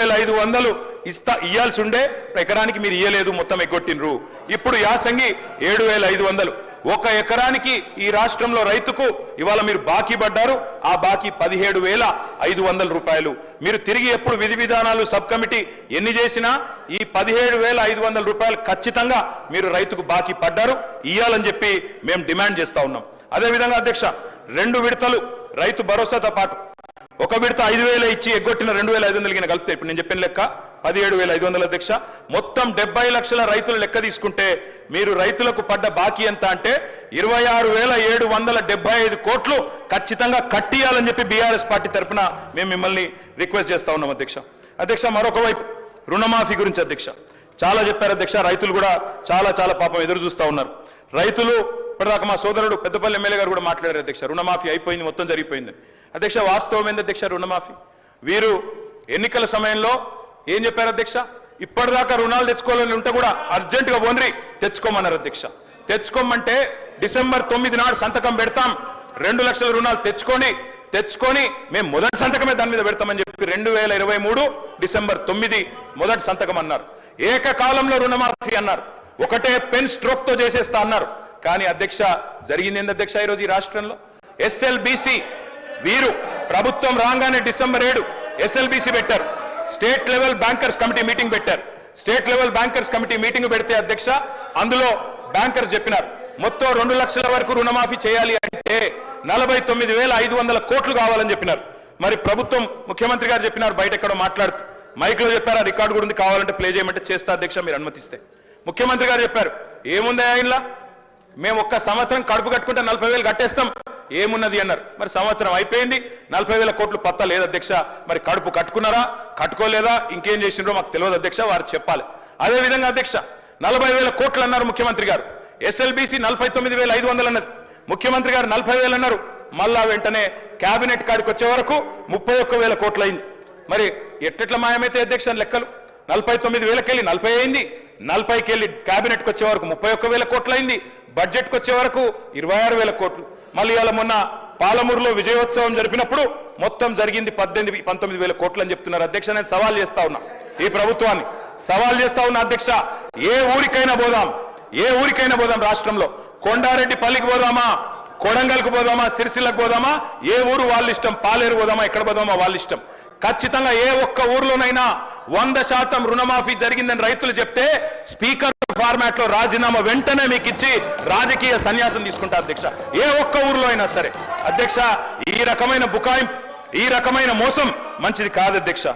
7,500 ఇయ్యాల్సి ఉండే ఎకరానికి మీరు ఇయ్యలేదు, మొత్తం ఎగ్గొట్టినరు. ఇప్పుడు యాసంగి 7,500. ఒక ఎకరానికి ఈ రాష్ట్రంలో రైతుకు ఇవాళ మీరు బాకీ పడ్డారు. ఆ బాకీ 17,500 రూపాయలు. మీరు తిరిగి ఎప్పుడు విధి విధానాలు సబ్ కమిటీ ఎన్ని చేసినా ఈ 17,500 రూపాయలు ఖచ్చితంగా మీరు రైతుకు బాకీ పడ్డారు, ఇయ్యాలని చెప్పి మేము డిమాండ్ చేస్తా ఉన్నాం. అదేవిధంగా అధ్యక్ష, 2 విడతలు రైతు భరోసాతో పాటు ఒక విడత 5,000 ఇచ్చి ఎగ్గొట్టిన 2,500 కలిపితే ఇప్పుడు నేను చెప్పిన లెక్క 17,500 అధ్యక్ష. మొత్తం 70 లక్షల రైతుల లెక్క తీసుకుంటే మీరు రైతులకు పడ్డ బాకీ ఎంత అంటే 26,775 కోట్లు ఖచ్చితంగా కట్టియాలని చెప్పి బీఆర్ఎస్ పార్టీ తరఫున మేము మిమ్మల్ని రిక్వెస్ట్ చేస్తా ఉన్నాం అధ్యక్ష. అధ్యక్ష, మరొక వైపు రుణమాఫీ గురించి అధ్యక్ష చాలా చెప్పారు అధ్యక్ష. రైతులు కూడా చాలా పాపం ఎదురు చూస్తూ ఉన్నారు. రైతులు ఇప్పటిదాకా మా సోదరుడు పెద్దపల్లి ఎమ్మెల్యే గారు కూడా మాట్లాడారు అధ్యక్ష, రుణమాఫీ అయిపోయింది, మొత్తం జరిగిపోయింది అధ్యక్ష. వాస్తవం ఏంది అధ్యక్ష? రుణమాఫీ వీరు ఎన్నికల సమయంలో ఏం చెప్పారు అధ్యక్ష? ఇప్పటిదాకా రుణాలు తెచ్చుకోవాలని ఉంటే కూడా అర్జెంటుగా పోన్రి తెచ్చుకోమన్నారు అధ్యక్ష. తెచ్చుకోమంటే డిసెంబర్ 9 నాడు సంతకం పెడతాం, 2 లక్షల రుణాలు తెచ్చుకొని మేము మొదటి సంతకమే దాని మీద పెడతామని చెప్పి 2023 డిసెంబర్ 9 మొదటి సంతకం అన్నారు. ఏకకాలంలో రుణమాఫీ అన్నారు, ఒకటే పెన్ స్ట్రోక్ తో చేసేస్తా అన్నారు. కానీ అధ్యక్ష జరిగింది ఏంది అధ్యక్ష? ఈరోజు ఈ రాష్ట్రంలో ఎస్ఎల్బిసి వీరు ప్రభుత్వం రాగానే డిసెంబర్ 7 ఎస్ఎల్బిసి పెట్టారు, state level bankers committee meeting పెట్టారు. State level bankers committee meeting పెడితే అధ్యక్ష అందులో బ్యాంకర్స్ చెప్పినారు మొత్తం 2 లక్షల వరకు రుణమాఫీ చేయాలి అంటే 49,500 కోట్లు కావాలని చెప్పినారు. మరి ప్రభుత్వం ముఖ్యమంత్రి గారు చెప్పినారు, బయట ఎక్కడో మాట్లాడుతూ మైక్లో చెప్పారు, రికార్డు కూడా ఉంది, కావాలంటే ప్లే చేయమంటే చేస్తా అధ్యక్ష మీరు అనుమతిస్తే. ముఖ్యమంత్రి గారు చెప్పారు, ఏముంది ఆయనలా, మేము ఒక్క సంవత్సరం కడుపు కట్టుకుంటే 40,000 కట్టేస్తాం, ఏమున్నది అన్నారు. మరి సంవత్సరం అయిపోయింది, 40,000 కోట్లు పత్తా లేదు అధ్యక్ష. మరి కడుపు కట్టుకున్నారా కట్టుకోలేదా ఇంకేం చేసిండ్రో మాకు తెలియదు అధ్యక్ష, వారు చెప్పాలి. అదేవిధంగా అధ్యక్ష 40,000 కోట్లు అన్నారు ముఖ్యమంత్రి గారు, ఎస్ఎల్బిసి 49,500 అన్నది, ముఖ్యమంత్రి గారు 40,000 అన్నారు. మళ్ళా వెంటనే కేబినెట్ కాడికి వచ్చే వరకు 31,000 కోట్లు అయింది. మరి ఎట్లా మాయమైతే అధ్యక్ష లెక్కలు? 49,000కి వెళ్ళి 40 అయింది, 40కి వెళ్ళి కేబినెట్కి వచ్చే వరకు 31,000 కోట్లు అయింది, బడ్జెట్కి వచ్చే వరకు 26,000 కోట్లు. మళ్ళీ ఇవాళ మొన్న పాలమూరులో విజయోత్సవం జరిపినప్పుడు మొత్తం జరిగింది 19,000 కోట్లు అని చెప్తున్నారు అధ్యక్ష. నేను సవాల్ చేస్తా ఉన్నా, ఈ ప్రభుత్వాన్ని సవాల్ చేస్తా ఉన్నా అధ్యక్ష, ఏ ఊరికైనా పోదాం రాష్ట్రంలో, కొండారెడ్డి పల్లికి పోదామా, కొడంగల్కి పోదామా, సిరిసిల్లకు పోదామా, ఏ ఊరు వాళ్ళ ఇష్టం, పాలేరు పోదామా, ఎక్కడ పోదామా వాళ్ళ ఇష్టం. ఖచ్చితంగా ఏ ఒక్క ఊర్లోనైనా 100% రుణమాఫీ జరిగిందని రైతులు చెప్తే స్పీకర్ ఫార్మాట్ లో రాజీనామా వెంటనే మీకు ఇచ్చి రాజకీయ సన్యాసం తీసుకుంటా అధ్యక్ష, ఏ ఒక్క ఊర్లో అయినా సరే. అధ్యక్ష, ఈ రకమైన బుకాయింపు, ఈ రకమైన మోసం మంచిది కాదు అధ్యక్ష.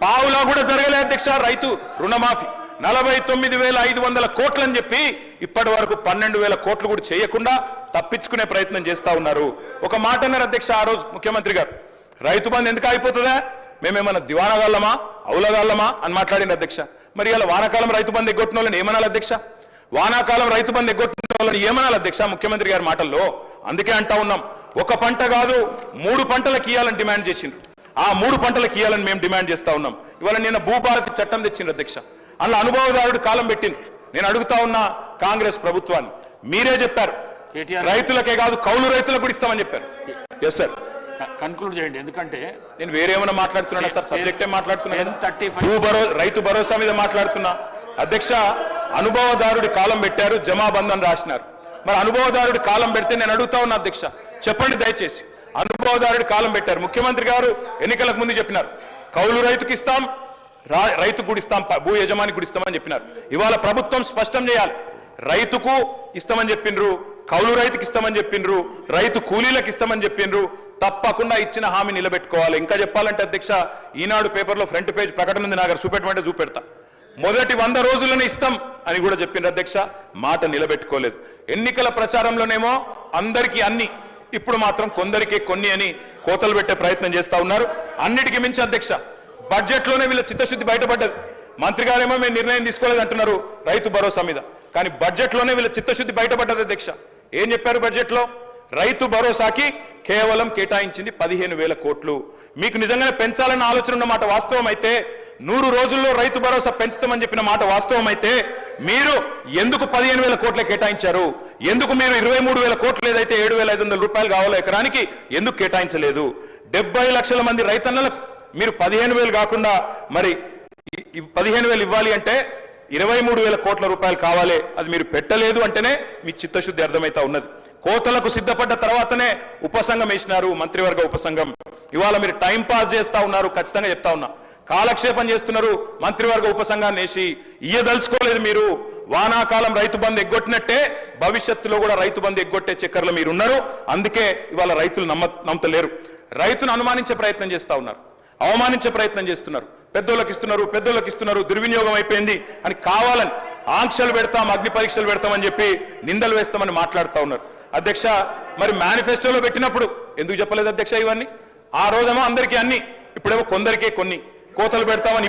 పావులా కూడా జరగలే అధ్యక్ష రైతు రుణమాఫీ. 49,500 కోట్లు అని చెప్పి ఇప్పటి వరకు 12,000 కోట్లు కూడా చేయకుండా తప్పించుకునే ప్రయత్నం చేస్తా ఉన్నారు. ఒక మాట అన్నారు అధ్యక్ష ఆ రోజు ముఖ్యమంత్రి గారు, రైతు బంధు ఎందుకు అయిపోతుందా, మేమేమన్నా దివానగాళ్ళమా అవులగాళ్ళమా అని మాట్లాడింది అధ్యక్ష. మరి ఇలా వానాకాలం రైతు బంధు ఎగ్గొట్టిన వాళ్ళని ఏమనాలి అధ్యక్ష? వానాకాలం రైతు బంధు ఎగ్గొట్టిన వాళ్ళని ఏమనాలి అధ్యక్ష ముఖ్యమంత్రి గారి మాటల్లో? అందుకే అంటా ఉన్నాం, ఒక పంట కాదు 3 పంటలకు ఇయ్యాలని డిమాండ్ చేసిండ్రు. ఆ 3 పంటలకు ఇయ్యాలని మేము డిమాండ్ చేస్తా ఉన్నాం. ఇవాళ నిన్న భూభారతి చట్టం తెచ్చిండ్రు అధ్యక్ష, అందులో అనుభవదారుడు కాలం పెట్టింది. నేను అడుగుతా ఉన్నా కాంగ్రెస్ ప్రభుత్వాన్ని, మీరే చెప్పారు రైతులకే కాదు కౌలు రైతులకు కూడా ఇస్తామని చెప్పారు. ఎస్ సార్, కన్క్లూడ్ చేయండి, ఎందుకంటే నేను వేరేమైనా మాట్లాడుతున్నా సార్, సబ్జెక్టే మాట్లాడుతున్నా, రైతు భరోసా మీద మాట్లాడుతున్నా అధ్యక్ష. అనుభవదారుడి కాలం పెట్టారు, జమాబంద్ అని రాసినారు. మరి అనుభవదారుడి కాలం పెడితే నేను అడుగుతా ఉన్నా అధ్యక్ష, చెప్పండి దయచేసి, అనుభవదారుడి కాలం పెట్టారు. ముఖ్యమంత్రి గారు ఎన్నికలకు ముందు చెప్పినారు, కౌలు రైతుకి ఇస్తాం, రైతు కూడా ఇస్తాం, భూ యజమాని కూడా ఇస్తామని చెప్పినారు. ఇవాళ ప్రభుత్వం స్పష్టం చేయాలి, రైతుకు ఇస్తామని చెప్పిండ్రు, కౌలు రైతుకి ఇస్తామని చెప్పిండ్రు, రైతు కూలీలకు ఇస్తామని చెప్పిండ్రు. తప్పకుండా ఇచ్చిన హామీ నిలబెట్టుకోవాలి. ఇంకా చెప్పాలంటే అధ్యక్ష, ఈనాడు పేపర్లో ఫ్రంట్ పేజ్ ప్రకటన ఉంది, నాకు చూపెట్టమంటే చూపెడతా. మొదటి 100 రోజుల్లోనే ఇస్తాం అని కూడా చెప్పిండ్రు అధ్యక్ష, మాట నిలబెట్టుకోలేదు. ఎన్నికల ప్రచారంలోనేమో అందరికీ అన్ని, ఇప్పుడు మాత్రం కొందరికి కొన్ని అని కోతలు పెట్టే ప్రయత్నం చేస్తా ఉన్నారు. అన్నిటికీ మించి అధ్యక్ష, బడ్జెట్లోనే వీళ్ళ చిత్తశుద్ధి బయటపడ్డది. మంత్రి గారేమో మేము నిర్ణయం తీసుకోలేదు అంటున్నారు రైతు భరోసా మీద, కానీ బడ్జెట్లోనే వీళ్ళ చిత్తశుద్ధి బయటపడ్డది అధ్యక్ష. ఏం చెప్పారు బడ్జెట్లో? రైతు భరోసాకి కేవలం కేటాయించింది 15,000 కోట్లు. మీకు నిజంగానే పెంచాలన్న ఆలోచన ఉన్న మాట వాస్తవం అయితే, 100 రోజుల్లో రైతు భరోసా పెంచుతామని చెప్పిన మాట వాస్తవం అయితే, మీరు ఎందుకు 15,000 కోట్లే కేటాయించారు? ఎందుకు మీరు 23,000 కోట్లు ఏదైతే 7,500 రూపాయలు కావాలో ఎకరానికి ఎందుకు కేటాయించలేదు? 70 లక్షల మంది రైతన్నలకు మీరు 15,000 కాకుండా మరి 15,000 ఇవ్వాలి అంటే 23,000 కోట్ల రూపాయలు కావాలి. అది మీరు పెట్టలేదు అంటేనే మీ చిత్తశుద్ధి అర్థమైతా ఉన్నది. కోతలకు సిద్ధపడ్డ తర్వాతనే ఉపసంఘం వేసినారు, మంత్రివర్గ ఉపసంఘం. ఇవాళ మీరు టైం పాస్ చేస్తా ఉన్నారు, ఖచ్చితంగా చెప్తా ఉన్నా, కాలక్షేపం చేస్తున్నారు. మంత్రివర్గ ఉపసంఘాన్ని వేసి ఇయ్యదలుచుకోలేదు మీరు. వానాకాలం రైతు బంధు ఎగ్గొట్టినట్టే భవిష్యత్తులో కూడా రైతు బంధు ఎగ్గొట్టే చక్కర్లో మీరు ఉన్నారు. అందుకే ఇవాళ రైతులు నమ్మతలేరు. రైతును అనుమానించే ప్రయత్నం చేస్తా ఉన్నారు, అవమానించే ప్రయత్నం చేస్తున్నారు. పెద్దోళ్ళకి ఇస్తున్నారు, దుర్వినియోగం అయిపోయింది అని కావాలని ఆంక్షలు పెడతాం, అగ్ని పరీక్షలు పెడతామని చెప్పి నిందలు వేస్తామని మాట్లాడుతూ ఉన్నారు. అధ్యక్ష, మరి మేనిఫెస్టోలో పెట్టినప్పుడు ఎందుకు చెప్పలేదు అధ్యక్ష ఇవన్నీ? ఆ రోజేమో అందరికీ అన్ని, ఇప్పుడేమో కొందరికే కొన్ని కోతలు పెడతామని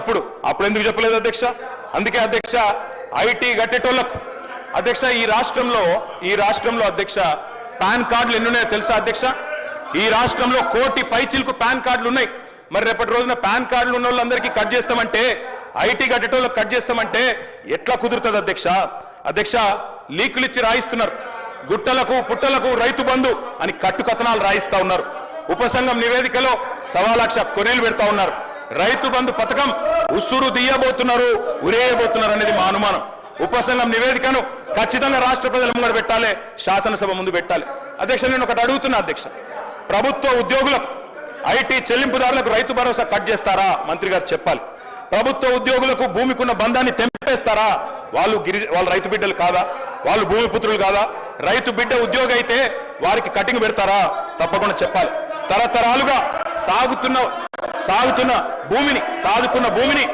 అప్పుడు ఎందుకు చెప్పలేదు అధ్యక్ష? అందుకే అధ్యక్ష, ఐటీ గట్టేటోళ్లకు అధ్యక్ష ఈ రాష్ట్రంలో అధ్యక్ష పాన్ కార్డులు ఎన్ని ఉన్నాయో తెలుసా అధ్యక్ష? ఈ రాష్ట్రంలో 1 కోటి పైచిలకు పాన్ కార్డులు ఉన్నాయి. మరి రేపటి రోజున పాన్ కార్డులు ఉన్న వాళ్ళందరికీ కట్ చేస్తామంటే, ఐటీ గట్టేటోళ్ళకి కట్ చేస్తామంటే ఎట్లా కుదురుతుంది అధ్యక్ష? అధ్యక్ష, లీకులు ఇచ్చి రాయిస్తున్నారు. గుట్టలకు పుట్టలకు రైతు బంధు అని కట్టుకథనాలు రాయిస్తా ఉన్నారు. ఉపసంఘం నివేదికలో 1,00,000 కొరీలు పెడతా ఉన్నారు. రైతు బంధు పథకం ఉసురు తీయబోతున్నారు, ఉరేయబోతున్నారు అనేది మా అనుమానం. ఉపసంఘం నివేదికను ఖచ్చితంగా రాష్ట్ర ప్రజల ముందు పెట్టాలి, శాసనసభ ముందు పెట్టాలి. అధ్యక్ష, నేను ఒకటి అడుగుతున్నా అధ్యక్ష, ప్రభుత్వ ఉద్యోగులకు ఐటీ చెల్లింపుదారులకు రైతు భరోసా కట్ చేస్తారా? మంత్రి గారు చెప్పాలి. ప్రభుత్వ ఉద్యోగులకు భూమికున్న బంధాన్ని తెంపేస్తారా? వాళ్ళు రైతు బిడ్డలు కాదా? వాళ్ళు భూమిపుత్రులు కాదా? రైతు బిడ్డ ఉద్యోగి అయితే వారికి కటింగ్ పెడతారా? తప్పకుండా చెప్పాలి. తరతరాలుగా సాగుతున్న భూమిని